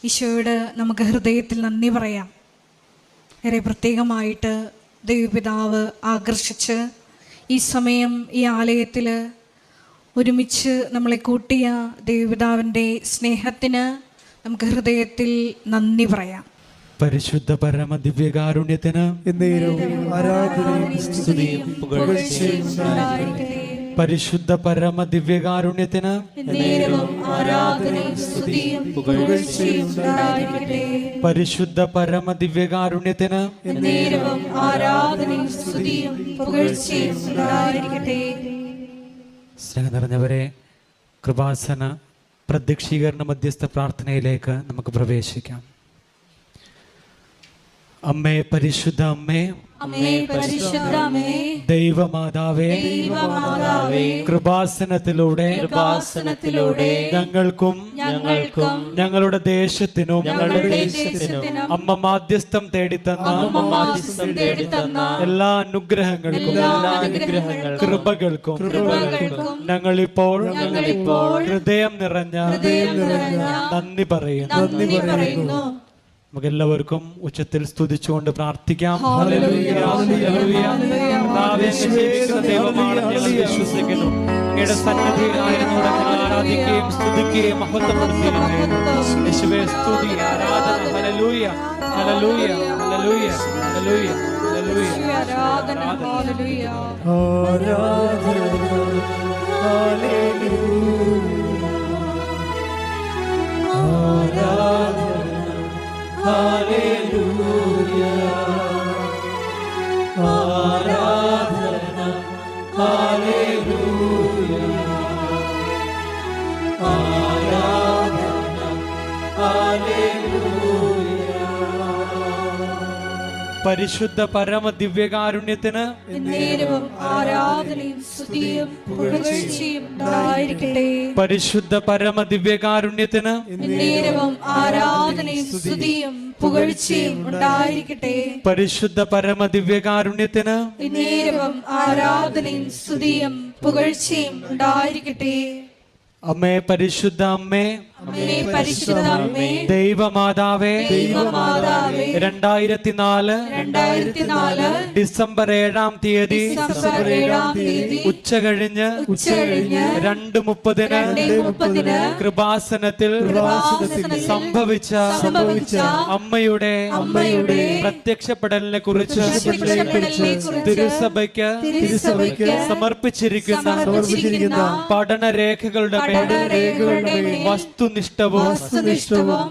ഈശോയോട് നമുക്ക് ഹൃദയത്തിൽ നന്ദി പറയാം. ഏറെ പ്രത്യേകമായിട്ട് ദൈവപിതാവ് ആകർഷിച്ച് ഈ സമയം ഈ ആലയത്തിൽ ഒരുമിച്ച് നമ്മളെ കൂട്ടിയ ദൈവപിതാവിൻ്റെ സ്നേഹത്തിന് നമുക്ക് ഹൃദയത്തിൽ നന്ദി പറയാം. പരിശുദ്ധ പരമ ദിവ്യകാരുണ്യത്തിന് പരിശുദ്ധ പരമ ദിവ്യകാരുണ്യത്തിന് പരിശുദ്ധ പരമ ദിവ്യകാരുണ്യത്തിന് സ്നേഹം നിറഞ്ഞവരെ, കൃപാസന പ്രത്യക്ഷീകരണ മധ്യസ്ഥ പ്രാർത്ഥനയിലേക്ക് നമുക്ക് പ്രവേശിക്കാം. അമ്മേ, പരിശുദ്ധ അമ്മേ, ദൈവമാതാവേ, കൃപാസനത്തിലൂടെ ഞങ്ങൾക്കും ഞങ്ങളുടെ ദേശത്തിനും അമ്മ മാധ്യസ്ഥം തേടിത്തന്ന എല്ലാ അനുഗ്രഹങ്ങൾക്കും കൃപകൾക്കും ഞങ്ങളിപ്പോൾ ഹൃദയം നിറഞ്ഞ നന്ദി പറയുന്നു. നമുക്കെല്ലാവർക്കും ഉച്ചത്തിൽ സ്തുതിച്ചുകൊണ്ട് പ്രാർത്ഥിക്കാം. വിശ്വസിക്കുന്നു അങ്ങയുടെ സന്നിധിയിലായിരുന്നു ആരാധിക്കുകയും സ്തുതിക്കുകയും മഹത്വപ്പെടുത്തുകയും യേശുവേ, സ്തുതി, ആരാധന. Hallelujah, hallelujah, hallelujah, hallelujah, hallelujah. ആരാധന, hallelujah, Hallelujah, Aradhana, Hallelujah, Aradhana, Hallelujah. പരിശുദ്ധ പരമ ദിവ്യകാരുണ്യത്തിന് ആരാധനയും സ്തുതിയും പുകഴ്ചയും ഉണ്ടായിരിക്കട്ടെ. പരിശുദ്ധ പരമ ദിവ്യകാരുണ്യത്തിന് ആരാധനയും സ്തുതിയും പുകഴ്ചയും ഉണ്ടായിരിക്കട്ടെ. പരിശുദ്ധ പരമ ദിവ്യകാരുണ്യത്തിന് ആരാധനയും സ്തുതിയും പുകഴ്ചയും ഉണ്ടായിരിക്കട്ടെ. അമ്മേ, പരിശുദ്ധ അമ്മേ, ദൈവമാതാവേ, 2004 ഡിസംബർ 7-ാം തീയതി ഉച്ചകഴിഞ്ഞ് 2:30 കൃപാസനത്തിൽ സംഭവിച്ച അമ്മയുടെ പ്രത്യക്ഷപ്പെടലിനെ കുറിച്ച് തിരുസഭയ്ക്ക് സമർപ്പിച്ചിരിക്കുന്ന പഠനരേഖകളുടെ വസ്തുനിഷ്ഠവും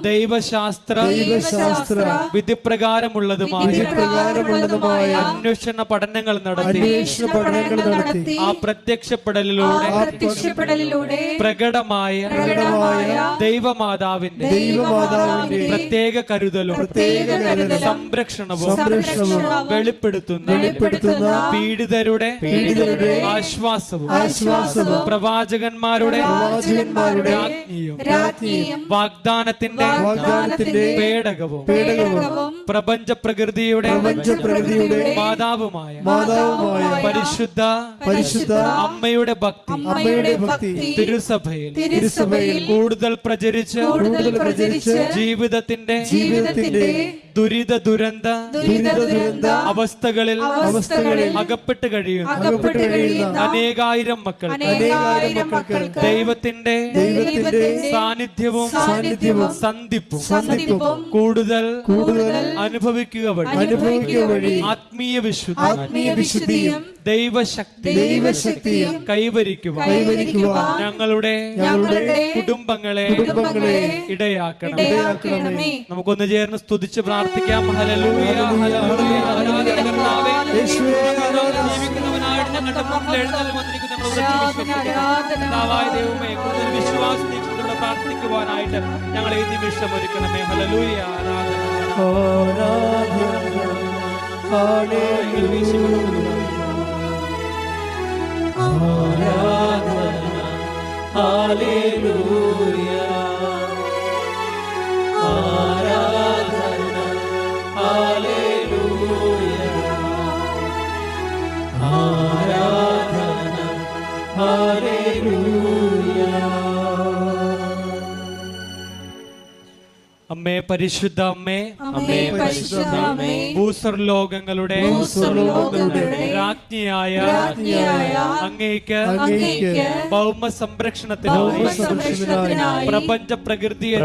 ദൈവശാസ്ത്ര വിധിപ്രകാരമുള്ളതുമായ അന്വേഷണ പഠനങ്ങൾ നടത്തി ആ പ്രത്യക്ഷപ്പെടലിലൂടെ പ്രകടമായ ദൈവമാതാവിന്റെ പ്രത്യേക കരുതലും സംരക്ഷണവും വെളിപ്പെടുത്തുന്ന പീഡിതരുടെ ആശ്വാസവും പ്രവാചകന്മാരുടെ വാഗ്ദാനത്തിന്റെ പേടകവും പ്രപഞ്ച പ്രകൃതിയുടെ മാതാവുമായ പരിശുദ്ധ അമ്മയുടെ ഭക്തി തിരുസഭയിൽ കൂടുതൽ പ്രചരിച്ച് ജീവിതത്തിന്റെ ദുരിത ദുരന്ത അവസ്ഥകളിൽ അകപ്പെട്ട് കഴിയുന്ന അനേകായിരം മക്കൾ ദൈവത്തിന്റെ സാന്നിധ്യവും സന്ധിപ്പും കൂടുതൽ അനുഭവിക്കുക വഴി ആത്മീയ വിശുദ്ധിയും ദൈവശക്തിയും കൈവരിക്കുവാൻ ഞങ്ങളുടെ കുടുംബങ്ങളെ ഇടയാക്കണമേ. നമുക്കൊന്ന് ചേർന്ന് സ്തുതിച്ച് പ്രാർത്ഥിക്കാം. Hallelujah, hallelujah, hallelujah. ജീവിക്കുന്നവനായിട്ട് ഞങ്ങളുടെ മുമ്പിൽ എഴുന്നള്ളി വന്നിരിക്കുന്ന ദൈവമേ, കൂടുതൽ വിശ്വാസത്തോടെ പ്രാർത്ഥിക്കുവാനായിട്ട് ഞങ്ങളെ ഈ നിമിഷം ഒരുക്കണമേ. ഹല്ലേലൂയ, ആരാധന, ഹല്ലേലൂയ, ആരാധന, ഹല്ലേലൂയ, ആരാധന, ഹല്ലേലൂയ. അമ്മേ പരിശുദ്ധ അമ്മേ, അമ്മേ പരിശുദ്ധ അമ്മേ, ഭൂസ്വർലോകങ്ങളുടെ രാജ്ഞിയായ അങ്ങേക്ക് ഭൗമ സംരക്ഷണത്തിനായി പ്രപഞ്ച പ്രകൃതിയെ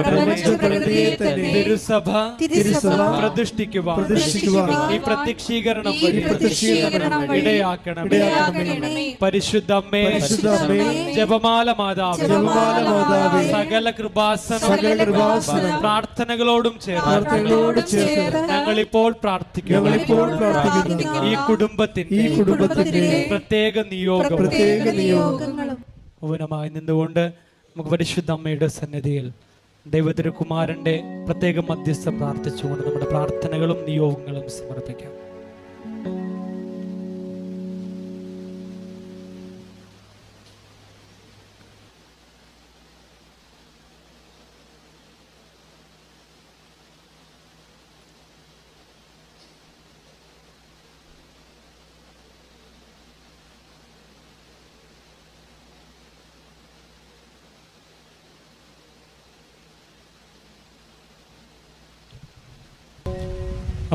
തിരുസഭ പ്രതിഷ്ഠിക്കുവാൻ ഈ പ്രത്യക്ഷീകരണം ഇടയാക്കണമേ. പരിശുദ്ധ അമ്മേ, ജപമാല മാതാവേ, സകല കൃപാസന പ്രാർത്ഥനകളോടും ചേർന്ന് ഞങ്ങളിപ്പോൾ പ്രാർത്ഥിക്കുന്നു. ഈ കുടുംബത്തിന്റെ പ്രത്യേക നിയോഗങ്ങളും മൗനമായി നിന്നുകൊണ്ട് നമുക്ക് പരിശുദ്ധ അമ്മയുടെ സന്നിധിയിൽ ദൈവതിരുകുമാരന്റെ പ്രത്യേക മധ്യസ്ഥം പ്രാർത്ഥിച്ചുകൊണ്ട് നമ്മുടെ പ്രാർത്ഥനകളും നിയോഗങ്ങളും സമർപ്പിക്കാം.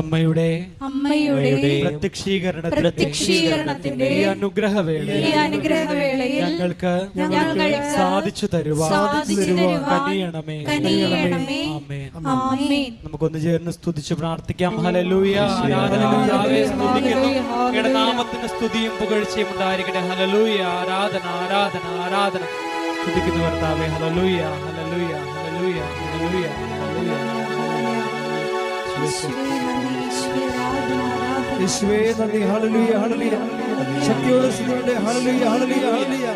അമ്മയുടെ പ്രത്യക്ഷീകരണത്തിന്റെ ഈ അനുഗ്രഹവേളയിൽ ഞങ്ങൾക്ക് സാധിച്ചു തരുവാൻ കനിയണമേ. ആമേൻ. നമുക്കൊന്ന് ചേർന്ന് സ്തുതിച്ച് പ്രാർത്ഥിക്കാം. ഹല്ലേലൂയ. ആരാധന കർത്താവേ, സ്തുതിക്കുന്നു. അങ്ങയുടെ നാമത്തിന് സ്തുതിയും പുകഴ്ചയും ഉണ്ടായിരിക്കട്ടെ. ഹല്ലേലൂയ. ആരാധന ആരാധന ആരാധന. സ്തുതിക്കുന്നു കർത്താവേ. Hallelujah hallelujah hallelujah hallelujah hallelujah. യേശുവേ നന്ദി. Hallelujah hallelujah. ശക്തിയോടെ സ്തുതിയുടെ ഹല്ലേലൂയ ഹല്ലേലൂയ ഹല്ലേലൂയ.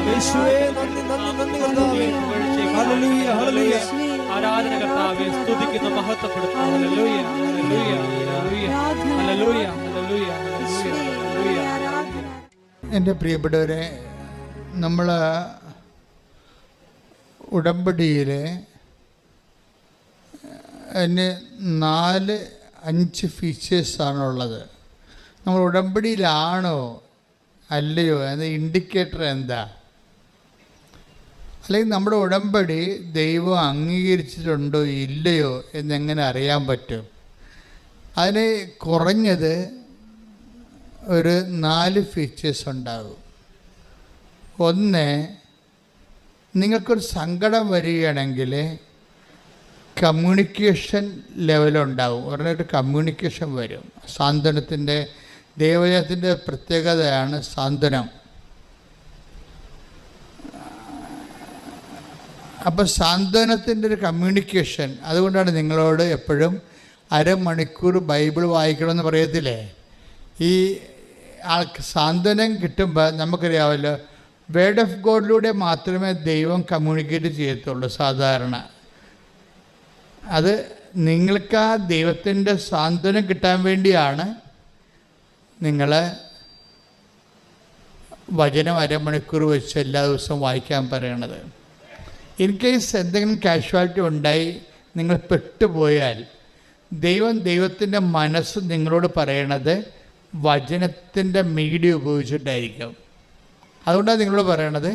യേശുവേ നന്ദി നന്ദി നന്ദി കർത്താവേ. Hallelujah hallelujah. ആരാധന കർത്താവേ, സ്തുതിക്കുന്നു, മഹത്വപ്പെടുത്തുന്നു. Hallelujah hallelujah hallelujah hallelujah hallelujah. എൻ്റെ പ്രിയപ്പെട്ടവരെ, നമ്മൾ ഉടമ്പടിയിൽ 4-5 ഫീച്ചേഴ്സാണുള്ളത്. നമ്മൾ ഉടമ്പടിയിലാണോ അല്ലയോ എന്ന ഇൻഡിക്കേറ്റർ എന്താ? അല്ലെങ്കിൽ നമ്മുടെ ഉടമ്പടി ദൈവം അംഗീകരിച്ചിട്ടുണ്ടോ ഇല്ലയോ എന്നെങ്ങനെ അറിയാൻ പറ്റും? അതിന് കുറഞ്ഞത് ഒരു 4 ഫീച്ചേഴ്സ് ഉണ്ടാകും. ഒന്ന്, നിങ്ങൾക്കൊരു സങ്കടം വരികയാണെങ്കിൽ കമ്മ്യൂണിക്കേഷൻ ലെവലുണ്ടാവും. ഉടനെ കമ്മ്യൂണിക്കേഷൻ വരും. സാന്ത്വനത്തിൻ്റെ ദൈവജനത്തിൻ്റെ പ്രത്യേകതയാണ് സാന്ത്വനം. അപ്പോൾ സാന്ത്വനത്തിൻ്റെ ഒരു കമ്മ്യൂണിക്കേഷൻ. അതുകൊണ്ടാണ് നിങ്ങളോട് എപ്പോഴും അരമണിക്കൂർ ബൈബിൾ വായിക്കണമെന്ന് പറയത്തില്ലേ? ഈ സാന്ത്വനം കിട്ടുമ്പോൾ നമുക്കറിയാമല്ലോ, വേർഡ് ഓഫ് ഗോഡിലൂടെ മാത്രമേ ദൈവം കമ്മ്യൂണിക്കേറ്റ് ചെയ്യത്തുള്ളൂ സാധാരണ. അത് നിങ്ങൾക്ക് ആ ദൈവത്തിൻ്റെ സാന്ത്വനം കിട്ടാൻ വേണ്ടിയാണ് നിങ്ങൾ വചനം അരമണിക്കൂർ വെച്ച് എല്ലാ ദിവസവും വായിക്കാൻ പറയണത്. ഇൻ കേസ് എന്തെങ്കിലും കാഷ്വാലിറ്റി ഉണ്ടായി നിങ്ങൾ പെട്ടുപോയാൽ ദൈവത്തിൻ്റെ മനസ്സ് നിങ്ങളോട് പറയണത് വചനത്തിൻ്റെ മീഡിയ ഉപയോഗിച്ചിട്ടായിരിക്കും. അതുകൊണ്ടാണ് നിങ്ങളോട് പറയണത്,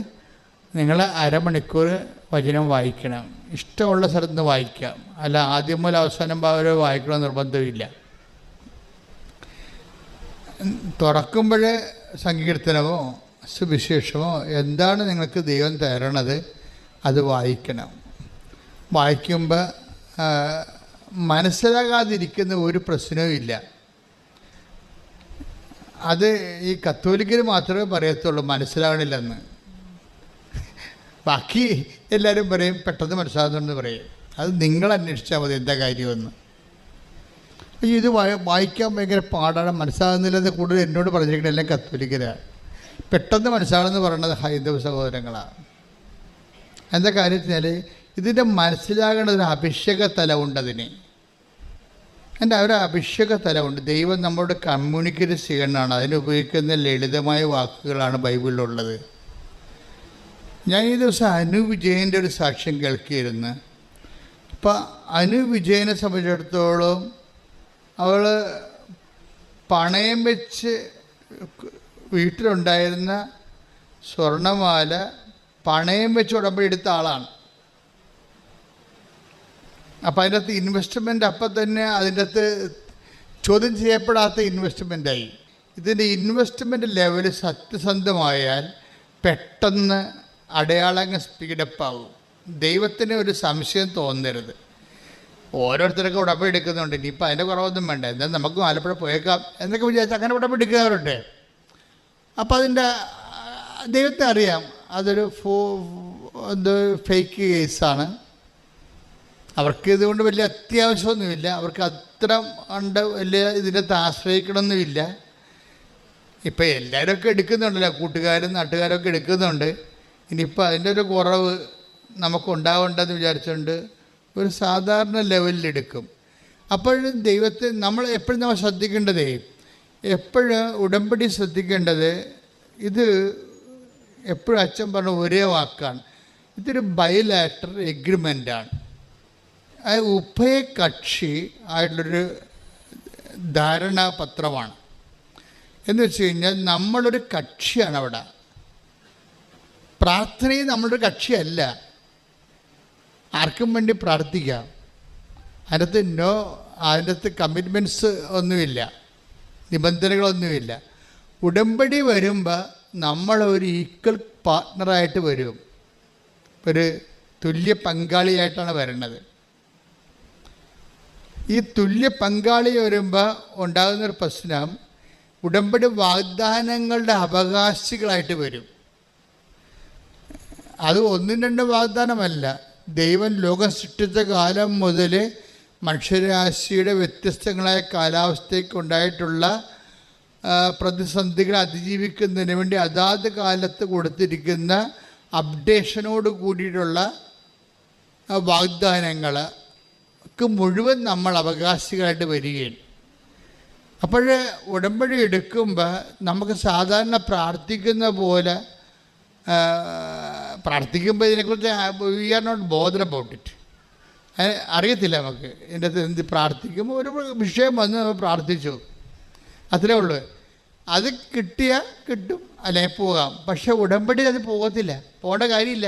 നിങ്ങൾ അരമണിക്കൂർ വചനം വായിക്കണം. ഇഷ്ടമുള്ള സ്ഥലത്ത് നിന്ന് വായിക്കാം, അല്ല ആദ്യം മുതൽ അവസാനം വരെ വായിക്കണമെന്ന് നിർബന്ധമില്ല. തുറക്കുമ്പോൾ സങ്കീർത്തനമോ സുവിശേഷമോ എന്താണ് നിങ്ങൾക്ക് ദൈവം തരണത് അത് വായിക്കണം. വായിക്കുമ്പോൾ മനസ്സിലാകാതിരിക്കുന്ന ഒരു പ്രശ്നവും ഇല്ല. അത് ഈ കത്തോലിക്കർ മാത്രമേ പറയത്തുള്ളൂ മനസ്സിലാകണില്ലെന്ന്. ബാക്കി എല്ലാവരും പറയും പെട്ടെന്ന് മനസ്സിലാകുന്നുണ്ടെന്ന് പറയും. അത് നിങ്ങൾ അന്വേഷിച്ചാൽ മതി എന്താ കാര്യമെന്ന്. ഇത് വായിക്കാൻ ഭയങ്കര പാടാണ്, മനസ്സിലാകുന്നില്ലെന്ന് കൂടുതൽ എന്നോട് പറഞ്ഞിരിക്കുന്നത് എല്ലാം കത്തോലിക്കരാണ്. പെട്ടെന്ന് മനസ്സിലാകുമെന്ന് പറയുന്നത് ഹൈന്ദവ സഹോദരങ്ങളാണ്. എന്താ കാര്യത്തിനാൽ ഇതിൻ്റെ മനസ്സിലാകേണ്ട ഒരു അഭിഷേക തലമുണ്ടതിന്. എൻ്റെ ഒരു അഭിഷേക തലമുണ്ട്. ദൈവം നമ്മളോട് കമ്മ്യൂണിക്കേറ്റ് ചെയ്യണമെന്നാണ്. അതിനുപയോഗിക്കുന്ന ലളിതമായ വാക്കുകളാണ് ബൈബിളിലുള്ളത്. ഞാൻ ഈ ദിവസം അനു വിജയൻ്റെ ഒരു സാക്ഷ്യം കേൾക്കിയിരുന്നു. അപ്പം അനു വിജയനെ സംബന്ധിച്ചിടത്തോളം അവൾ പണയം വെച്ച് വീട്ടിലുണ്ടായിരുന്ന സ്വർണ്ണമാല പണയം വെച്ച് ഉടമ്പടി എടുത്ത ആളാണ്. അപ്പോൾ അതിൻ്റെ അകത്ത് ഇൻവെസ്റ്റ്മെൻ്റ് അപ്പം തന്നെ അതിൻ്റെ അകത്ത് ചോദ്യം ചെയ്യപ്പെടാത്ത ഇൻവെസ്റ്റ്മെൻറ്റായി. ഇതിൻ്റെ ഇൻവെസ്റ്റ്മെൻറ്റ് ലെവൽ സത്യസന്ധമായാൽ പെട്ടെന്ന് അടയാളങ്ങൾ സ്പീഡപ്പാകും. ദൈവത്തിന് ഒരു സംശയം തോന്നരുത്. ഓരോരുത്തരൊക്കെ ഉടമ്പടി എടുക്കുന്നുണ്ട്, ഇനിയിപ്പോൾ അതിൻ്റെ കുറവൊന്നും വേണ്ട, എന്നാൽ നമുക്ക് ആലപ്പുഴ പോയേക്കാം എന്നൊക്കെ വിചാരിച്ച് അങ്ങനെ ഉടമ്പടി എടുക്കാറുണ്ട്. അപ്പോൾ അതിൻ്റെ ദൈവത്തെ അറിയാം അതൊരു ഫേക്ക് കേസാണ്. അവർക്ക് ഇതുകൊണ്ട് വലിയ അത്യാവശ്യമൊന്നുമില്ല, അവർക്ക് അത്ര ഉണ്ട് വലിയ ഇതിനകത്ത് ആശ്രയിക്കണമെന്നുമില്ല. ഇപ്പം എല്ലാവരൊക്കെ എടുക്കുന്നുണ്ടല്ലോ, കൂട്ടുകാരും നാട്ടുകാരൊക്കെ എടുക്കുന്നുണ്ട്. ഇനിയിപ്പോൾ അതിൻ്റെ ഒരു കുറവ് നമുക്കുണ്ടാവേണ്ടെന്ന് വിചാരിച്ചുകൊണ്ട് ഒരു സാധാരണ ലെവലിലെടുക്കും. അപ്പോഴും ദൈവത്തെ എപ്പോഴും നമ്മൾ ശ്രദ്ധിക്കേണ്ടതേ, എപ്പോഴും ഉടമ്പടി ശ്രദ്ധിക്കേണ്ടത്, ഇത് എപ്പോഴും അച്ഛൻ പറഞ്ഞ ഒരേ വാക്കാണ്, ഇതൊരു ബൈലാറ്ററൽ എഗ്രിമെൻ്റാണ്. അത് ഉഭയകക്ഷി ആയിട്ടുള്ളൊരു ധാരണാപത്രമാണ്. എന്ന് വെച്ച് കഴിഞ്ഞാൽ നമ്മളൊരു കക്ഷിയാണ് അവിടെ. പ്രാർത്ഥനയും നമ്മളൊരു കക്ഷിയല്ല. ആർക്കും വേണ്ടി പ്രാർത്ഥിക്കാം, അതിനകത്ത് കമ്മിറ്റ്മെൻറ്റ്സ് ഒന്നുമില്ല, നിബന്ധനകളൊന്നുമില്ല. ഉടമ്പടി വരുമ്പോൾ നമ്മളൊരു ഈക്വൽ പാർട്ട്ണറായിട്ട് വരും, ഒരു തുല്യ പങ്കാളിയായിട്ടാണ് വരുന്നത്. ഈ തുല്യ പങ്കാളി വരുമ്പോൾ ഉണ്ടാകുന്നൊരു പ്രശ്നം, ഉടമ്പടി വാഗ്ദാനങ്ങളുടെ അവകാശികളായിട്ട് വരും. അത് ഒന്നും രണ്ടും വാഗ്ദാനമല്ല. ദൈവം ലോകം സൃഷ്ടിച്ച കാലം മുതൽ മനുഷ്യരാശിയുടെ വ്യത്യസ്തങ്ങളായ കാലാവസ്ഥയ്ക്ക് ഉണ്ടായിട്ടുള്ള പ്രതിസന്ധികളെ അതിജീവിക്കുന്നതിന് വേണ്ടി അതാത് കാലത്ത് കൊടുത്തിരിക്കുന്ന അപ്ഡേഷനോട് കൂടിയിട്ടുള്ള വാഗ്ദാനങ്ങൾക്ക് മുഴുവൻ നമ്മൾ അവകാശികളായിട്ട് വരികയാണ്. അപ്പോൾ ഉടമ്പടി എടുക്കുമ്പോൾ നമുക്ക് സാധാരണ പ്രാർത്ഥിക്കുന്ന പോലെ പ്രാർത്ഥിക്കുമ്പോൾ ഇതിനെക്കുറിച്ച് we are not bother about it. അറിയത്തില്ല നമുക്ക് ഇതിൻ്റെ അകത്ത് എന്ത് പ്രാർത്ഥിക്കുമ്പോൾ ഒരു വിഷയം വന്ന് നമ്മൾ പ്രാർത്ഥിച്ചു, അത്രേ ഉള്ളൂ. അത് കിട്ടിയാൽ കിട്ടും, അല്ലെങ്കിൽ പോകാം. പക്ഷേ ഉടമ്പടി അത് പോകത്തില്ല, പോകേണ്ട കാര്യമില്ല.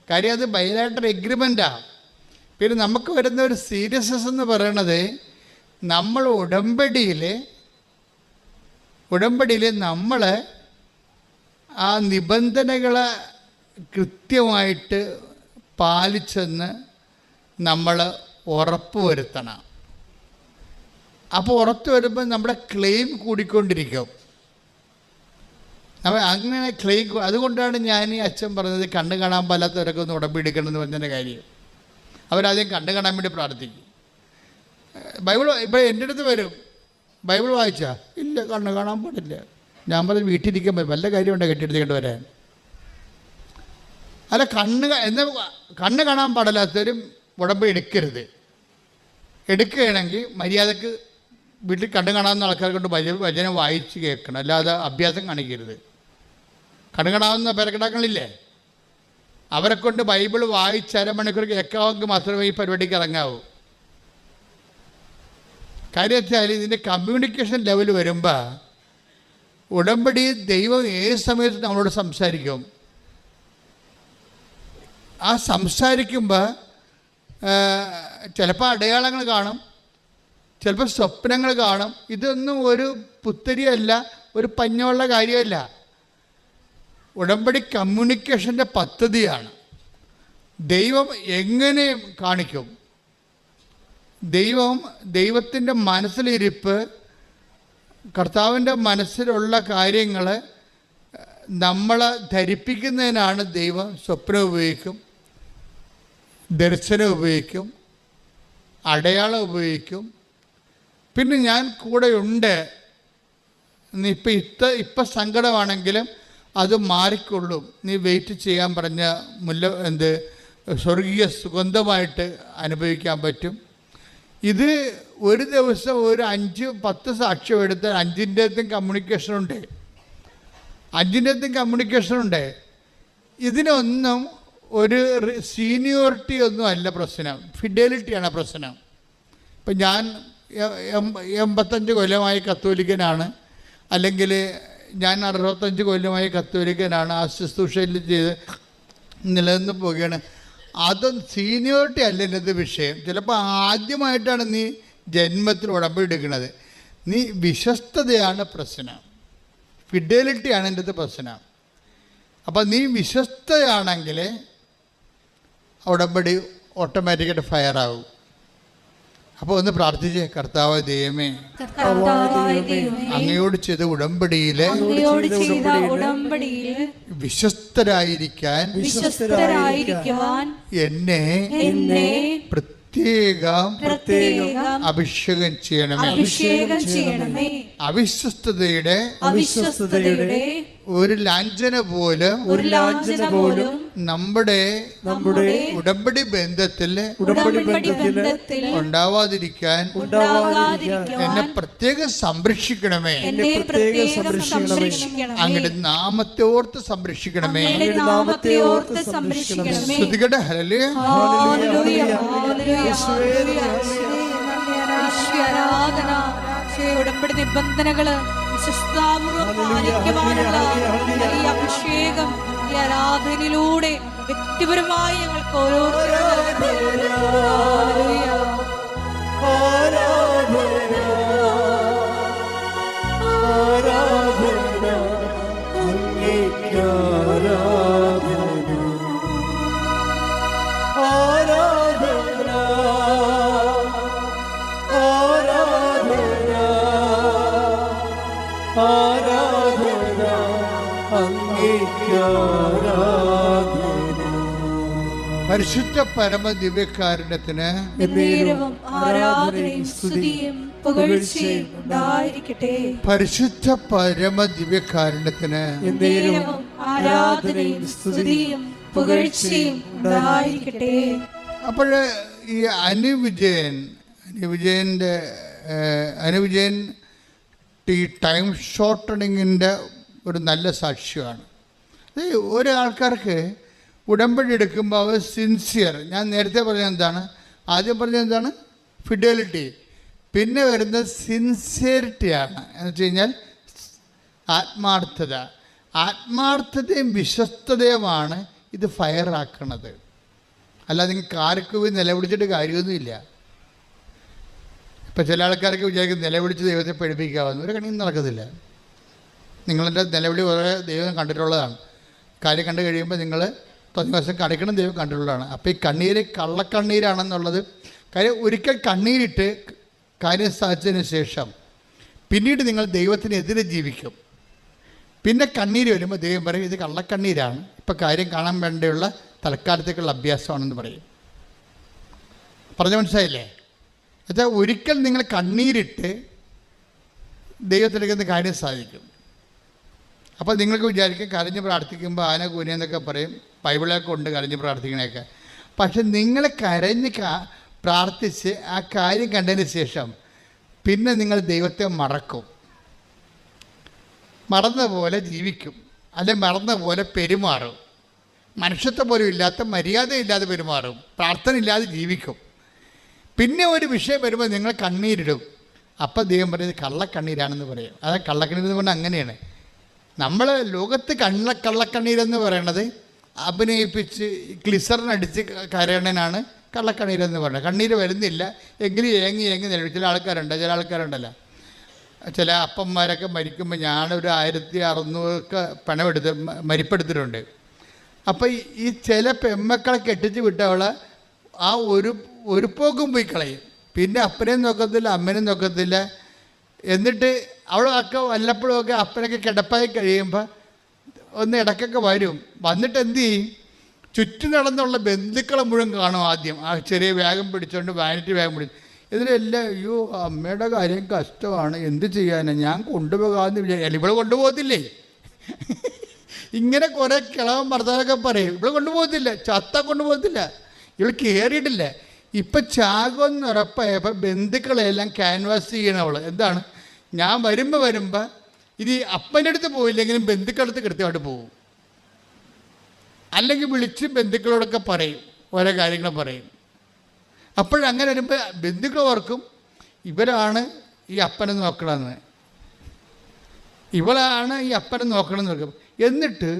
കാര്യം അത് ബൈലാറ്ററൽ എഗ്രിമെൻ്റാണ്. പിന്നെ നമുക്ക് വരുന്ന ഒരു സീരിയസ്നെസ് എന്ന് പറയണത്, നമ്മൾ ഉടമ്പടിയിൽ നമ്മൾ ആ നിബന്ധനകളെ കൃത്യമായിട്ട് പാലിച്ചെന്ന് നമ്മൾ ഉറപ്പ് വരുത്തണം. അപ്പോൾ ഉറപ്പ് വരുമ്പോൾ നമ്മുടെ ക്ലെയിം കൂടിക്കൊണ്ടിരിക്കും. അപ്പോൾ അങ്ങനെ ക്ലെയിം, അതുകൊണ്ടാണ് ഞാൻ ഈ അച്ഛൻ പറഞ്ഞത് കണ്ണ് കാണാൻ പാലാത്തവരൊക്കെ ഒന്ന് ഉടമ്പടി എടുക്കണമെന്ന് പറഞ്ഞതിൻ്റെ കാര്യം. അവരാദ്യം കണ്ണ് കാണാൻ വേണ്ടി പ്രാർത്ഥിക്കും. ബൈബിൾ ഇപ്പോൾ എൻ്റെ അടുത്ത് വരും, ബൈബിൾ വായിച്ചാ ഇല്ല, കണ്ണ് കാണാൻ പാടില്ല. ഞാൻ പറഞ്ഞ് വീട്ടിലിരിക്കാൻ പറ്റും, വല്ല കാര്യമുണ്ടോ കെട്ടിയെടുത്തേക്കൊണ്ട് വരാൻ? അല്ല, കണ്ണ് കാണാൻ പാടില്ലാത്തവരും ഉടമ്പടി എടുക്കുകയാണെങ്കിൽ മര്യാദക്ക് വീട്ടിൽ കണ്ണ് കാണാവുന്ന ആൾക്കാരെ കൊണ്ട് വചനം വായിച്ച് കേൾക്കണം, അല്ലാതെ അഭ്യാസം കാണിക്കരുത്. കണ്ണ് കാണാവുന്ന പേരക്കിടാക്കളില്ലേ, അവരെ കൊണ്ട് ബൈബിൾ വായിച്ച് അരമണിക്കൂർ കേൾക്കാമെങ്കിൽ മാത്രമേ ഈ പരിപാടിക്ക് ഇറങ്ങാവൂ. കാര്യം വെച്ചാൽ ഇതിൻ്റെ കമ്മ്യൂണിക്കേഷൻ ലെവൽ വരുമ്പോൾ ഉടമ്പടി ദൈവം ഏത് സമയത്ത് നമ്മളോട് സംസാരിക്കും. ആ സംസാരിക്കുമ്പോൾ ചിലപ്പോൾ അടയാളങ്ങൾ കാണും, ചിലപ്പോൾ സ്വപ്നങ്ങൾ കാണും. ഇതൊന്നും ഒരു പുത്തരിയല്ല, ഒരു പഞ്ഞമുള്ള കാര്യമല്ല. ഉടമ്പടി കമ്മ്യൂണിക്കേഷൻ്റെ പദ്ധതിയാണ്. ദൈവം എങ്ങനെ കാണിക്കും? ദൈവത്തിൻ്റെ മനസ്സിലിരിപ്പ്, കർത്താവിൻ്റെ മനസ്സിലുള്ള കാര്യങ്ങൾ നമ്മളെ ധരിപ്പിക്കുന്നതിനാണ് ദൈവം സ്വപ്നം ഉപയോഗിക്കും, ദർശനം ഉപയോഗിക്കും, അടയാളം ഉപയോഗിക്കും. പിന്നെ ഞാൻ കൂടെയുണ്ട്, നീ ഇപ്പം സങ്കടമാണെങ്കിലും അത് മാറിക്കൊള്ളും, നീ വെയിറ്റ് ചെയ്യാൻ പറഞ്ഞ സ്വർഗീയ സുഗന്ധമായിട്ട് അനുഭവിക്കാൻ പറ്റും. ഇത് ഒരു ദിവസം ഒരു 5-10 സാക്ഷ്യം എടുത്ത് 5-ൻ്റെത്തും കമ്മ്യൂണിക്കേഷനുണ്ട്. ഇതിനൊന്നും ഒരു സീനിയോറിറ്റി ഒന്നും അല്ല പ്രശ്നം, ഫിഡലിറ്റിയാണ് പ്രശ്നം. ഇപ്പം ഞാൻ 85 കൊല്ലമായി കത്തോലിക്കനാണ്, അല്ലെങ്കിൽ ഞാൻ 65 കൊല്ലമായി കത്തോലിക്കനാണ്, ആ ശുശ്രൂഷയിൽ ചെയ്ത് നിലനിന്ന് പോവുകയാണ്. അതൊന്നും സീനിയോറിറ്റി അല്ല ഇന്നത്തെ വിഷയം. ചിലപ്പോൾ ആദ്യമായിട്ടാണ് നീ ജന്മത്തിൽ ഉടമ്പടി എടുക്കുന്നത്. നീ വിശ്വസ്തതയാണ് പ്രശ്നം, ഫിഡലിറ്റിയാണ് എൻ്റെ പ്രശ്നം. അപ്പം നീ വിശ്വസ്തയാണെങ്കിൽ ഉടമ്പടി ഓട്ടോമാറ്റിക്കായിട്ട് ഫയറാകും. അപ്പോൾ ഒന്ന് പ്രാർത്ഥിച്ചേ, കർത്താവ് ദൈവമേ, അങ്ങയോട് ചെയ്ത ഉടമ്പടിയിലെ വിശ്വസ്തരായിരിക്കാൻ എന്നെ പ്രത്യേകം അഭിഷേകം ചെയ്യണമേ. അവിശ്വസ്തതയുടെ ഒരു ലാഞ്ചന പോലും നമ്മുടെ ഉടമ്പടി ബന്ധത്തിൽ ഉണ്ടാവാതിരിക്കാൻ എന്നെ പ്രത്യേകം സംരക്ഷിക്കണമേ. അങ്ങയുടെ നാമത്തെ ഓർത്ത് സംരക്ഷിക്കണമേ. ശ്രുതികട്ടെ ഹല്ലേലൂയ. ഉടമ്പടി നിബന്ധനകള് വിശ്വസ്താപൂർവം പാലിക്കുവാനുള്ള ഈ അഭിഷേകം ഈ ആരാധനയിലൂടെ വ്യക്തിപരമായി ഞങ്ങൾക്ക് പരിശുദ്ധ പരമ ദിവ്യകാരുണ്യത്തിന് ആരാധനയും സ്തുതിയും പുകഴ്ചയും ഉണ്ടായിരിക്കട്ടെ. പരിശുദ്ധ പരമ ദിവ്യകാരുണ്യത്തിന് ആരാധനയും സ്തുതിയും പുകഴ്ചയും ഉണ്ടായിരിക്കട്ടെ. അപ്പോൾ ഈ അനുവിജയൻ ഈ ടൈം ഷോർട്ടണിങ്ങിൻ്റെ ഒരു നല്ല സാക്ഷ്യമാണ്. ഒരാൾക്കാർക്ക് ഉടമ്പടി എടുക്കുമ്പോൾ അവർ സിൻസിയർ, ഞാൻ നേരത്തെ പറഞ്ഞത് എന്താണ്, ആദ്യം പറഞ്ഞത് എന്താണ്, ഫിഡലിറ്റി. പിന്നെ വരുന്നത് സിൻസിയറിറ്റിയാണ്. എന്ന് വെച്ച് കഴിഞ്ഞാൽ ആത്മാർത്ഥതയും വിശ്വസ്തതയുമാണ് ഇത് ഫയറാക്കണത്. അല്ലാതെ നിങ്ങൾക്ക് ആർക്ക് പോയി നിലവിളിച്ചിട്ട് കാര്യമൊന്നുമില്ല. ഇപ്പം ചില ആൾക്കാർക്ക് വിചാരിക്കും നിലവിളിച്ച് ദൈവത്തെ പഠിപ്പിക്കാമെന്ന്. ഒരു കണിയും നടക്കത്തില്ല. നിങ്ങളെൻ്റെ നിലവിളി കുറേ ദൈവം കണ്ടിട്ടുള്ളതാണ്. കാര്യം കണ്ടു കഴിയുമ്പോൾ നിങ്ങൾ ദിവസം കടക്കണം ദൈവം കണ്ടിട്ടുള്ളതാണ്. അപ്പോൾ ഈ കണ്ണീര് കള്ളക്കണ്ണീരാണെന്നുള്ളത് കാര്യം. ഒരിക്കൽ കണ്ണീരിട്ട് കാര്യം സാധിച്ചതിന് ശേഷം പിന്നീട് നിങ്ങൾ ദൈവത്തിനെതിരെ ജീവിക്കും. പിന്നെ കണ്ണീര് വരുമ്പോൾ ദൈവം പറയും ഇത് കള്ളക്കണ്ണീരാണ്, ഇപ്പം കാര്യം കാണാൻ വേണ്ടിയുള്ള തൽക്കാലത്തേക്കുള്ള അഭ്യാസമാണെന്ന് പറയും. പറഞ്ഞ മനസ്സിലായില്ലേ? എന്നുവെച്ചാൽ ഒരിക്കൽ നിങ്ങൾ കണ്ണീരിട്ട് ദൈവത്തിലേക്ക് കാര്യം സാധിക്കും. അപ്പോൾ നിങ്ങൾക്ക് വിചാരിക്കും കരഞ്ഞ് പ്രാർത്ഥിക്കുമ്പോൾ ആന കൂനെന്നൊക്കെ പറയും, ബൈബിളൊക്കെ ഉണ്ട് കരഞ്ഞ് പ്രാർത്ഥിക്കണയൊക്കെ. പക്ഷെ നിങ്ങൾ കരഞ്ഞ് പ്രാർത്ഥിച്ച് ആ കാര്യം കണ്ടതിന് ശേഷം പിന്നെ നിങ്ങൾ ദൈവത്തെ മറക്കും, മറന്ന പോലെ ജീവിക്കും, അല്ലെങ്കിൽ മറന്ന പോലെ പെരുമാറും, മനുഷ്യത്വം പോലും ഇല്ലാത്ത മര്യാദയില്ലാതെ പെരുമാറും, പ്രാർത്ഥന ഇല്ലാതെ ജീവിക്കും. പിന്നെ ഒരു വിഷയം വരുമ്പോൾ നിങ്ങൾ കണ്ണീരിടും. അപ്പം ദൈവം പറയുന്നത് കള്ളക്കണ്ണീരാണെന്ന് പറയും. അത് കള്ളക്കണ്ണീരെന്ന് പറഞ്ഞാൽ അങ്ങനെയാണ്. നമ്മൾ ലോകത്ത് കള്ളക്കണ്ണീരെന്ന് പറയണത് അഭിനയിപ്പിച്ച് ഗ്ലിസറിനടിച്ച് കരയണനാണ് കള്ളക്കണ്ണീരെന്ന് പറയുന്നത്. കണ്ണീര് വരുന്നില്ല എങ്കിലും ഏങ്ങി നിലവിൽ ചില ആൾക്കാരുണ്ടല്ലോ, ചില അപ്പന്മാരൊക്കെ മരിക്കുമ്പോൾ ഞാനൊരു 1600 പണമെടുത്ത് മരിപ്പെടുത്തിട്ടുണ്ട്. അപ്പോൾ ഈ ചില പെമ്മക്കളെ കെട്ടിച്ച് വിട്ടവളെ ആ ഒരു പോക്കും പോയി കളയും. പിന്നെ അപ്പനെയും നോക്കത്തില്ല അമ്മനെയും നോക്കത്തില്ല. എന്നിട്ട് അവളൊക്കെ വല്ലപ്പോഴുമൊക്കെ അപ്പനൊക്കെ കിടപ്പായി കഴിയുമ്പോൾ ഒന്ന് ഇടയ്ക്കൊക്കെ വരും. വന്നിട്ട് എന്ത് ചെയ്യും, ചുറ്റും നടന്നുള്ള ബന്ധുക്കളെ മുഴുവൻ കാണും. ആദ്യം ആ ചെറിയ വേഗം പിടിച്ചുകൊണ്ട് വാനിറ്റി വേഗം പിടിച്ചു. ഇതിലെല്ലാം അയ്യോ അമ്മയുടെ കാര്യം കഷ്ടമാണ്, എന്ത് ചെയ്യാനാണ്, ഞാൻ കൊണ്ടുപോകാമെന്ന് വിചാരിക്കും. ഇവിടെ കൊണ്ടുപോകത്തില്ലേ? ഇങ്ങനെ കുറേ കിളവൻ ഭർത്താവൊക്കെ പറയും ഇവിടെ കൊണ്ടുപോകത്തില്ല, ചത്ത കൊണ്ടുപോകത്തില്ല, ഇവൾ കയറിയിട്ടില്ല. ഇപ്പം ചാകുമെന്ന് ഉറപ്പായപ്പോൾ ബന്ധുക്കളെല്ലാം ക്യാൻവാസ് ചെയ്യണവൾ എന്താണ്, ഞാൻ വരുമ്പോൾ ഇനി അപ്പൻ്റെ അടുത്ത് പോയില്ലെങ്കിലും ബന്ധുക്കളടുത്ത് കൃത്യമായിട്ട് പോകും. അല്ലെങ്കിൽ വിളിച്ച് ബന്ധുക്കളോടൊക്കെ പറയും, ഓരോ കാര്യങ്ങൾ പറയും. അപ്പോഴങ്ങനെ വരുമ്പോൾ ബന്ധുക്കൾ ഓർക്കും ഇവരാണ് ഈ അപ്പനെ നോക്കണമെന്ന്, ഇവളാണ് ഈ അപ്പനെ നോക്കണമെന്ന് നോക്കും. എന്നിട്ട്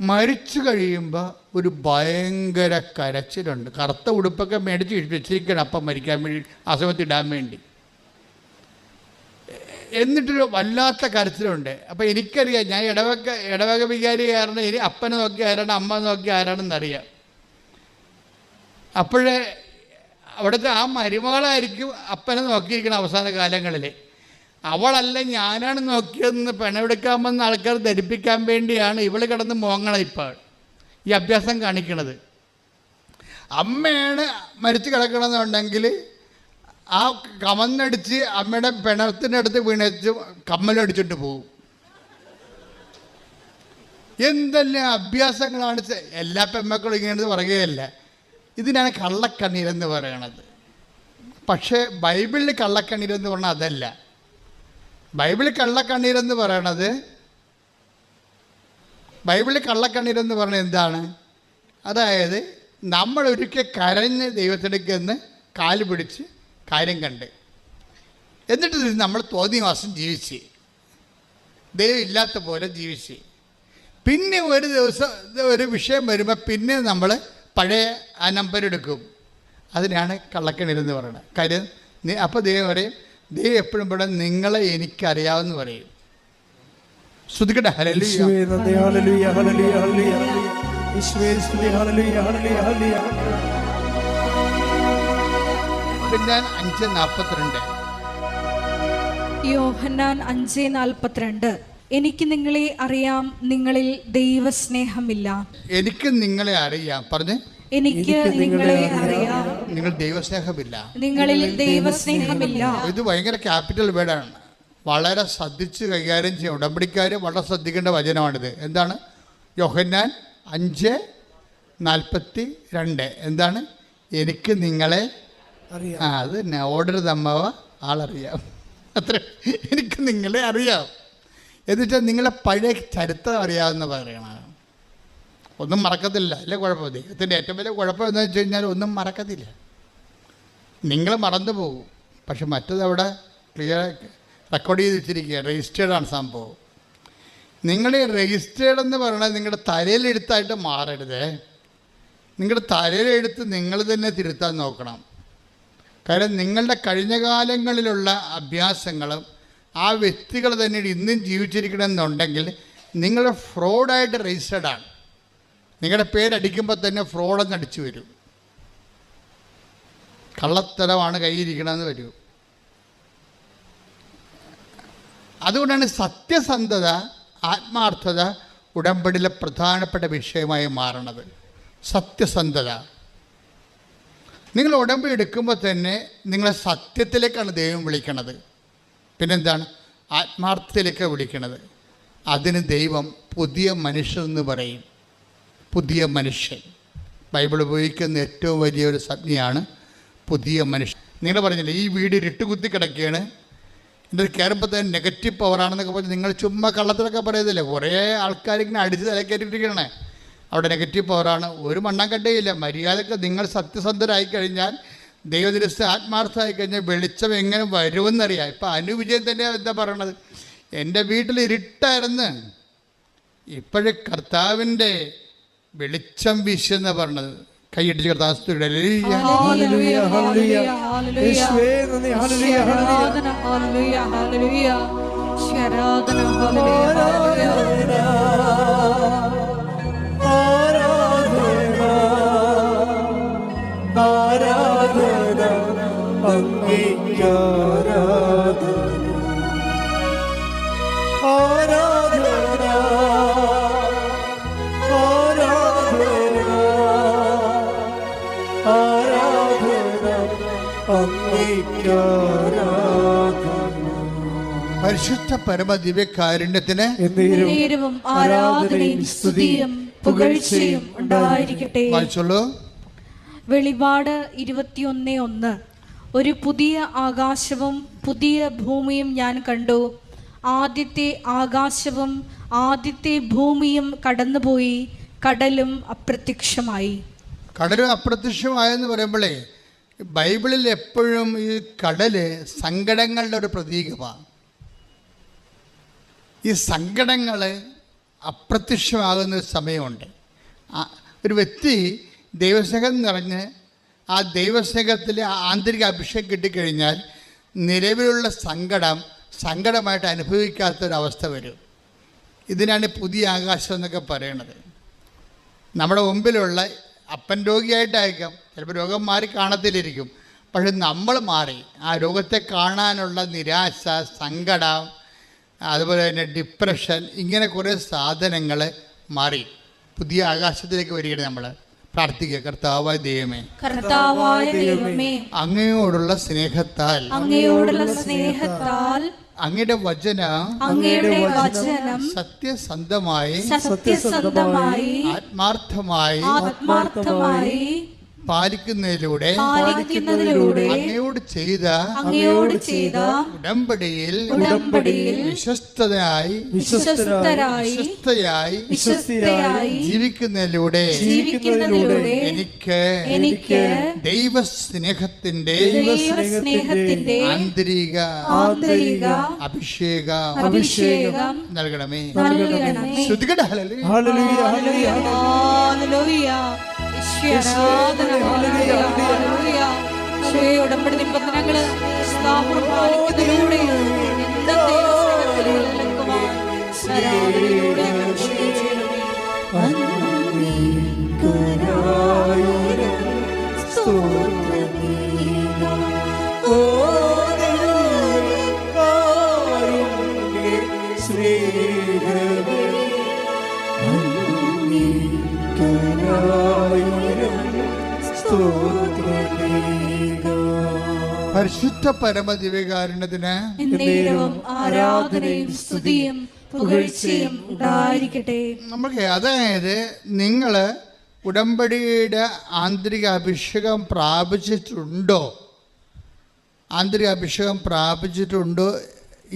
മരിച്ചു കഴിയുമ്പോൾ ഒരു ഭയങ്കര കരച്ചിലുണ്ട്. കറുത്ത ഉടുപ്പൊക്കെ മേടിച്ച് വെച്ചിരിക്കണം അപ്പം മരിക്കാൻ വേണ്ടി, ആ സമയത്ത് ഇടാൻ വേണ്ടി. എന്നിട്ടൊരു വല്ലാത്ത കരച്ചിലുണ്ട്. അപ്പോൾ എനിക്കറിയാം, ഞാൻ ഇടവക വികാരി കാരണം ഇനി അപ്പനെ നോക്കി ആരാണ്, അമ്മ നോക്കി ആരാണെന്നറിയാം. അപ്പോഴേ അവിടുത്തെ ആ മരുമകളായിരിക്കും അപ്പനെ നോക്കിയിരിക്കണം അവസാന കാലങ്ങളിൽ. അവളല്ല ഞാനാണ് നോക്കിയതെന്ന് പിണമെടുക്കാൻ വന്ന ആൾക്കാർ ധരിപ്പിക്കാൻ വേണ്ടിയാണ് ഇവൾ കിടന്ന് മോങ്ങണം ഇപ്പോൾ ഈ അഭ്യാസം കാണിക്കണത്. അമ്മയാണ് മരിച്ചു കിടക്കണമെന്നുണ്ടെങ്കിൽ ആ കമന്നടിച്ച് അമ്മയുടെ പിണത്തിൻ്റെ അടുത്ത് വീണച്ച് കമ്മലടിച്ചിട്ട് പോകും. എന്തെല്ലാം അഭ്യാസങ്ങളാണ്! എല്ലാ പെമ്മക്കളും ഇങ്ങനെ പറയുകയല്ല, ഇതിനാണ് കള്ളക്കണ്ണീരെന്ന് പറയണത്. പക്ഷേ ബൈബിളിൽ കള്ളക്കണ്ണീരെന്ന് പറഞ്ഞാൽ അതല്ല. ബൈബിളിൽ കള്ളക്കണ്ണീരെന്ന് പറയണത്, ബൈബിളിൽ കള്ളക്കണ്ണീരെന്ന് പറഞ്ഞാൽ എന്താണ്? അതായത് നമ്മൾ ഒരിക്കൽ കരഞ്ഞ് ദൈവത്തിനടുക്കെന്ന് കാല് പിടിച്ച് കാര്യം കണ്ട്, എന്നിട്ട് നമ്മൾ തോന്നിയ മാസം ജീവിച്ച്, ദൈവം ഇല്ലാത്ത പോലെ ജീവിച്ച്, പിന്നെ ഒരു ദിവസം ഒരു വിഷയം വരുമ്പോൾ പിന്നെ നമ്മൾ പഴയ ആ നമ്പർ എടുക്കും. അതിനാണ് കള്ളക്കണ്ണീരെന്ന് പറയുന്നത്. കാര്യം അപ്പോൾ ദൈവം പറയും, ദൈവം എപ്പോഴും ഇവിടെ നിങ്ങളെ എനിക്കറിയാമെന്ന് പറയും. ശ്രുതിക്കട്ടെ, ഹല്ലേലൂയ. യോഹന്നാൻ 5:42. യോഹന്നാൻ 5:42. എനിക്ക് നിങ്ങളെ അറിയാം, നിങ്ങളിൽ ദൈവസ്നേഹമില്ല. എനിക്ക് നിങ്ങളെ അറിയാം, പറഞ്ഞ്. എനിക്ക് നിങ്ങളെ അറിയാം, നിങ്ങൾ ദൈവസ്നേഹമില്ല, നിങ്ങളിൽ ദൈവസ്നേഹമില്ല. ഇത് ഭയങ്കര ക്യാപിറ്റൽ വേർഡാണ്. വളരെ ശ്രദ്ധിച്ച് കൈകാര്യം ചെയ്യും. ഉടമ്പടിക്കാർ വളരെ ശ്രദ്ധിക്കേണ്ട വചനമാണിത്. എന്താണ്? യോഹന്നാൻ 5:42. എന്താണ്? എനിക്ക് നിങ്ങളെ അറിയാം. അത് തന്നെ, ഓർഡർ തമ്മവ ആളറിയാം. അത്ര, എനിക്ക് നിങ്ങളെ അറിയാം. എന്നിട്ട് നിങ്ങളെ പഴയ ചരിത്രം അറിയാമെന്ന് പറയണം. ഒന്നും മറക്കത്തില്ല, അല്ലേ? കുഴപ്പം. ദൈവത്തിൻ്റെ ഏറ്റവും വലിയ കുഴപ്പം എന്താണെന്ന് വെച്ച് കഴിഞ്ഞാൽ ഒന്നും മറക്കത്തില്ല. നിങ്ങൾ മറന്നു പോകും. പക്ഷെ മറ്റതവിടെ ക്ലിയർ റെക്കോർഡ് ചെയ്ത് വെച്ചിരിക്കുക, രജിസ്റ്റേർഡാണ് സംഭവം. നിങ്ങൾ ഈ രജിസ്റ്റേർഡ് എന്ന് പറയുന്നത് നിങ്ങളുടെ തലയിലെഴുത്തായിട്ട് മാറരുത്. നിങ്ങളുടെ തലയിലെഴുത്ത് നിങ്ങൾ തന്നെ തിരുത്താൻ നോക്കണം. കാരണം നിങ്ങളുടെ കഴിഞ്ഞ കാലങ്ങളിലുള്ള അഭ്യാസങ്ങളും ആ വ്യക്തികൾ തന്നെ ഇന്നും ജീവിച്ചിരിക്കണമെന്നുണ്ടെങ്കിൽ നിങ്ങൾ ഫ്രോഡായിട്ട് രജിസ്റ്റേർഡാണ്. നിങ്ങളുടെ പേരടിക്കുമ്പോൾ തന്നെ ഫ്രോഡെന്ന് അടിച്ചു വരും. കള്ളത്തരമാണ് കയ്യിരിക്കണമെന്ന് വരും. അതുകൊണ്ടാണ് സത്യസന്ധത, ആത്മാർത്ഥത ഉടമ്പടിയിലെ പ്രധാനപ്പെട്ട വിഷയമായി മാറണത്. സത്യസന്ധത. നിങ്ങൾ ഉടമ്പടി എടുക്കുമ്പോൾ തന്നെ നിങ്ങളെ സത്യത്തിലേക്കാണ് ദൈവം വിളിക്കണത്. പിന്നെന്താണ്? ആത്മാർത്ഥതയിലേക്ക് വിളിക്കണത്. അതിന് ദൈവം പുതിയ മനുഷ്യരെന്ന് പറയും. പുതിയ മനുഷ്യൻ ബൈബിൾ ഉപയോഗിക്കുന്ന ഏറ്റവും വലിയൊരു സംജ്ഞയാണ് പുതിയ മനുഷ്യൻ. നിങ്ങൾ പറഞ്ഞില്ലേ, ഈ വീട് ഇരുട്ട് കുത്തി കിടക്കുകയാണ്, ഇതിൽ കയറുമ്പോൾ തന്നെ നെഗറ്റീവ് പവറാണെന്നൊക്കെ പറഞ്ഞ് നിങ്ങൾ ചുമ്മാ കള്ളത്തിലൊക്കെ പറയുന്നില്ലേ? കുറേ ആൾക്കാരിങ്ങനെ അടിച്ച് തലക്കയറ്റിട്ടിരിക്കണേ, അവിടെ നെഗറ്റീവ് പവറാണ്. ഒരു മണ്ണാങ്കട്ടയില്ല. മര്യാദക്ക് നിങ്ങൾ സത്യസന്ധരായി കഴിഞ്ഞാൽ, ദൈവദിവസ ആത്മാർത്ഥമായി കഴിഞ്ഞാൽ വെളിച്ചം എങ്ങനെ വരുമെന്നറിയാം. ഇപ്പം അനുവിജയം തന്നെ എന്താ പറയണത്? എൻ്റെ വീട്ടിൽ ഇരുട്ടായിരുന്നു, ഇപ്പോഴും കർത്താവിൻ്റെ വെളിച്ചം വീശെന്ന് പറഞ്ഞത്. കൈയിടിച്ച് കർത്താവ് പരിശുദ്ധ പരമ ദിവ്യകാരുണ്യത്തിന് ആരാധനയും സ്തുതിയും പുകഴ്ചയും ഉണ്ടായിരിക്കട്ടെ. വെളിപാട് 21:1. ഒരു പുതിയ ആകാശവും പുതിയ ഭൂമിയും ഞാൻ കണ്ടു. ആദ്യത്തെ ആകാശവും ആദ്യത്തെ ഭൂമിയും കടന്നുപോയി, കടലും അപ്രത്യക്ഷമായി. കടലും അപ്രത്യക്ഷമായെന്ന് പറയുമ്പോഴേ, ബൈബിളിൽ എപ്പോഴും ഈ കടല് സങ്കടങ്ങളുടെ ഒരു പ്രതീകമാണ്. ഈ സങ്കടങ്ങൾ അപ്രത്യക്ഷമാകുന്ന ഒരു സമയമുണ്ട്. ഒരു വ്യക്തി ദൈവസ്നേഹം നിറഞ്ഞ് ആ ദൈവസ്നേഹത്തിലെ ആന്തരിക അഭിഷേകം കിട്ടിക്കഴിഞ്ഞാൽ നിലവിലുള്ള സങ്കടമായിട്ട് അനുഭവിക്കാത്തൊരവസ്ഥ വരും. ഇതിനാണ് പുതിയ ആകാശം എന്നൊക്കെ പറയണത്. നമ്മുടെ മുമ്പിലുള്ള അപ്പൻ രോഗിയായിട്ടായിരിക്കാം, ചിലപ്പോൾ രോഗം മാറി കാണത്തിലിരിക്കും, പക്ഷെ നമ്മൾ മാറി ആ രോഗത്തെ കാണാനുള്ള നിരാശ, സങ്കടം, അതുപോലെ തന്നെ ഡിപ്രഷൻ, ഇങ്ങനെ കുറേ സാധനങ്ങൾ മാറി പുതിയ ആകാശത്തിലേക്ക് വരികയാണ്. നമ്മൾ പ്രാർത്ഥിക്കുക, കർത്താവായ ദൈവമേ, അങ്ങയോടുള്ള സ്നേഹത്താൽ അങ്ങയുടെ വചനം സത്യസന്ധമായി ആത്മാർത്ഥമായി പാലിക്കുന്നതിലൂടെ അങ്ങയോട് ചെയ്ത ഉടമ്പടിയിൽ വിശ്വസ്തയായി ജീവിക്കുന്നതിലൂടെ എനിക്ക് ദൈവസ്നേഹത്തിന്റെ ആന്തരിക അഭിഷേകം നൽകണമേ. ശ്രുതികട ഉടമ്പടി നിബന്ധനകള് പാലിക്കുന്നതിലൂടെ പരിശുദ്ധ പരമദിവ്യകാരുണ്യത്തിന് ആരാധനയും സ്തുതിയും പുകഴ്ചയും ഉണ്ടായിരിക്കട്ടെ. നമുക്ക് അതായത് നിങ്ങൾ ഉടമ്പടിയുടെ ആന്തരിക അഭിഷേകം പ്രാപിച്ചിട്ടുണ്ടോ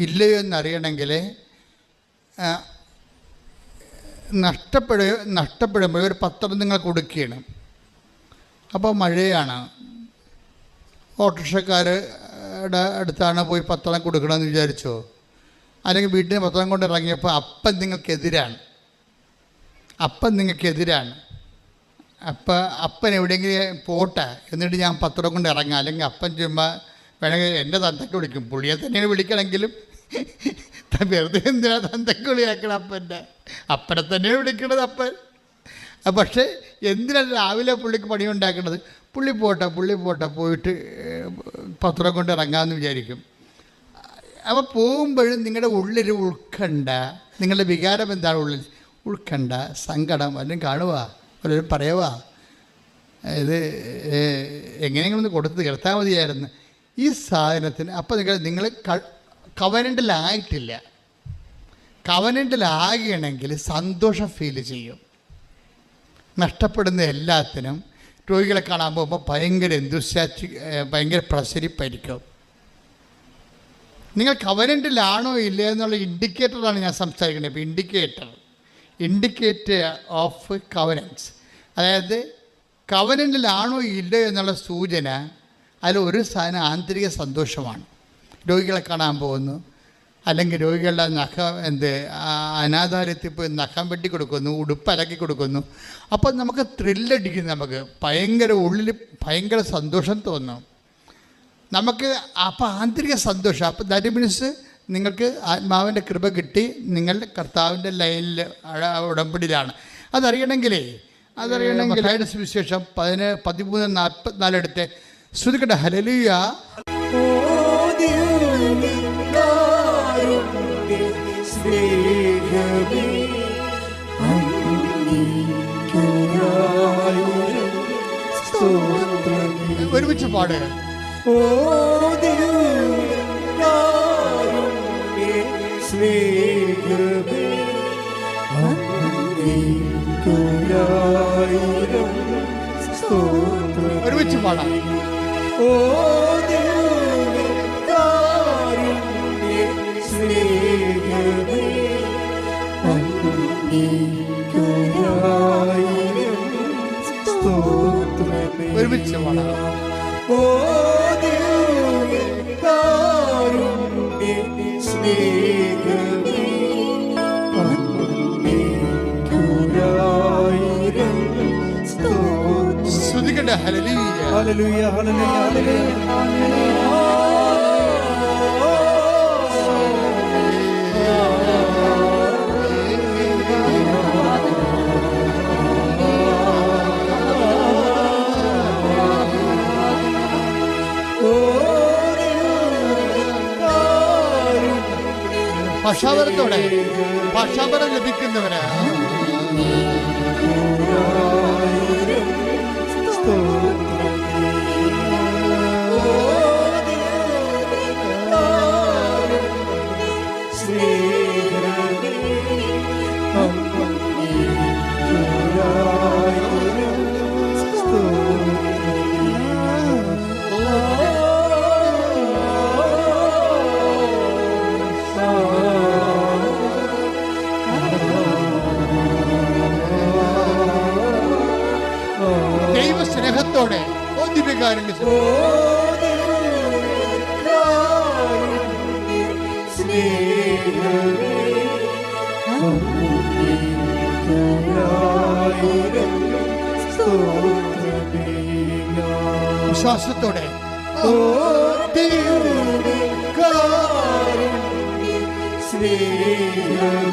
ഇല്ലയോ എന്നറിയണമെങ്കിൽ നഷ്ടപ്പെടുമ്പോൾ ഒരു പത്രം നിങ്ങൾ കൊടുക്കുകയാണ്. അപ്പോൾ മഴയാണ്, ഓട്ടോറിക്ഷക്കാരുടെ അടുത്താണ് പോയി പത്രം കൊടുക്കണമെന്ന് വിചാരിച്ചോ? അല്ലെങ്കിൽ വീട്ടിൽ പത്രം കൊണ്ട് ഇറങ്ങിയപ്പോൾ അപ്പൻ നിങ്ങൾക്കെതിരാണ്. അപ്പൻ എവിടെയെങ്കിലും പോട്ടെ എന്നിട്ട് ഞാൻ പത്രം കൊണ്ട് ഇറങ്ങാം. അല്ലെങ്കിൽ അപ്പൻ ചുമ്മാ വേണമെങ്കിൽ എൻ്റെ തന്തയ്ക്ക് വിളിക്കും, പുള്ളിയെ തന്നെയാണ് വിളിക്കണമെങ്കിലും വെറുതെ എന്തിനാ തന്തയ്ക്ക് വിളിയാക്കണം? അപ്പനെ തന്നെയാണ് വിളിക്കണത് അപ്പൻ. പക്ഷേ എന്തിനാണ് രാവിലെ പുള്ളിക്ക് പണിയുണ്ടാക്കുന്നത്? പുള്ളി പോട്ടെ പോയിട്ട് പത്രം കൊണ്ട് ഇറങ്ങാമെന്ന് വിചാരിക്കും. അപ്പോൾ പോകുമ്പോഴും നിങ്ങളുടെ ഉള്ളിൽ ഉൾക്കണ്ട, നിങ്ങളുടെ വികാരം എന്താണ് ഉള്ളിൽ? ഉൾക്കണ്ട, സങ്കടം വല്ലതും കാണുക, വല്ലതും പറയുക, ഇത് എങ്ങനെയെങ്കിലും ഒന്ന് കൊടുത്ത് കേട്ടാൽ മതിയായിരുന്നു ഈ സാധനത്തിന്. അപ്പോൾ നിങ്ങൾ കവനൻ്റിലായിട്ടില്ല. കവനൻ്റിലാകണമെങ്കിൽ സന്തോഷം ഫീൽ ചെയ്യും. നഷ്ടപ്പെടുന്ന എല്ലാത്തിനും രോഗികളെ കാണാൻ പോകുമ്പോൾ ഭയങ്കര പ്രസരിപ്പായിരിക്കും. നിങ്ങൾ കവനൻ്റിലാണോ ഇല്ലേ എന്നുള്ള ഇൻഡിക്കേറ്ററാണ് ഞാൻ സംസാരിക്കുന്നത്. ഇപ്പോൾ ഇൻഡിക്കേറ്റർ ഓഫ് കവനൻസ്, അതായത് കവനൻ്റിലാണോ ഇല്ലയോ എന്നുള്ള സൂചന. അതിലൊരു സാധനം ആന്തരിക സന്തോഷമാണ്. രോഗികളെ കാണാൻ പോകുന്നു, അല്ലെങ്കിൽ രോഗികളുടെ അനാഥാലയത്തിൽ പോയി നഖം വെട്ടി കൊടുക്കുന്നു, ഉടുപ്പലക്കി കൊടുക്കുന്നു. അപ്പോൾ നമുക്ക് ത്രില്ലടിക്കും, നമുക്ക് ഉള്ളിൽ ഭയങ്കര സന്തോഷം തോന്നും നമുക്ക്. അപ്പോൾ ആന്തരിക സന്തോഷം. അപ്പോൾ ദാറ്റ് മീൻസ് നിങ്ങൾക്ക് ആത്മാവിൻ്റെ കൃപ കിട്ടി, നിങ്ങളുടെ കർത്താവിൻ്റെ ലൈനിൽ ഉടമ്പടിയിലാണ്. അതറിയണമെങ്കിൽ സുവിശേഷം 13:44 എടുത്ത് ശ്രുതിക്കട്ടെ. ഹല്ലേലൂയ. ഒരുമിച്ച് പാട്. ഒരുമിച്ച് പാടാം. ഒരുമിച്ച് പാടാം. ഹല്ലേലൂയ ഹല്ലേലൂയ പക്ഷാപരത്തോടെ പക്ഷാപരം ലഭിക്കുന്നവരാ ദൈവസ്നേഹത്തോടെ ദിവ്യകാരുണ്യ വിശ്വാസത്തോടെ സ്നേഹ